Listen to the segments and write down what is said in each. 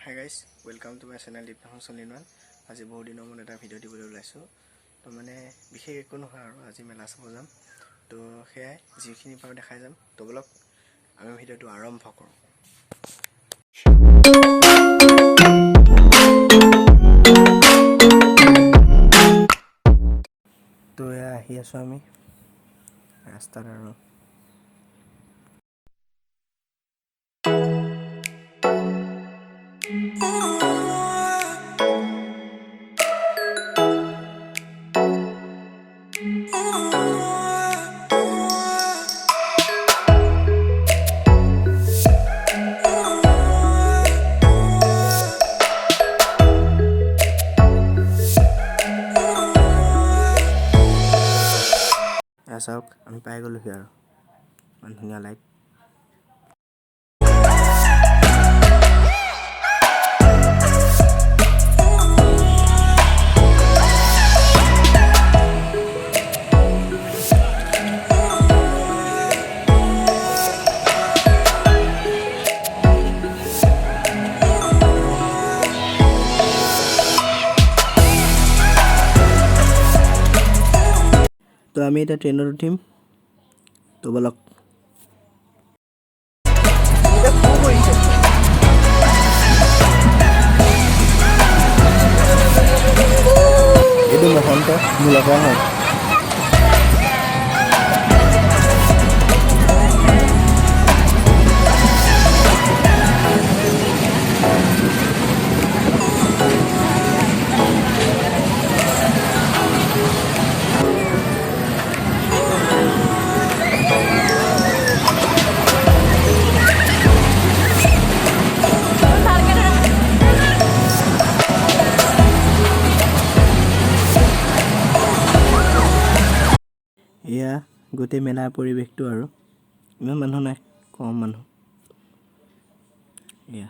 Hi guys, welcome to my channel Diptangsu আজি বহুত দিনৰ মূৰত এটা ভিডিঅ' দিবলৈ ওলাইছো তো মানে বিশেষ একো নহয় আৰু আজি মেলা চাব যাম তো হেয়াই যিখিনি পাৰো দেখাই যাম তো ব্লগ আমি ভিডিঅ'টো আৰম্ভ কৰোঁ তো আহি আছো আমি ৰাস্তাত আৰু চাওক আমি পাই গলো হি আৰু ইমান ধুনীয়া লাইট তো আমি এটা ট্ৰেনত উঠিম তো বলক এইটো মহন্ত মূলক হয় এয়া গোটেই মেলাৰ পৰিৱেশটো আৰু ইমান মানুহ নাই কম মানুহ এয়া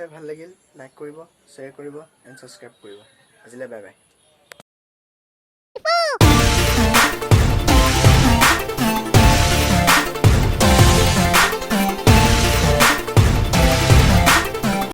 ভাল লাগিল লাইক কৰিব শ্বেয়াৰ কৰিব এণ্ড সাবস্ক্ৰাইব কৰিব আজিলৈ বাই বাই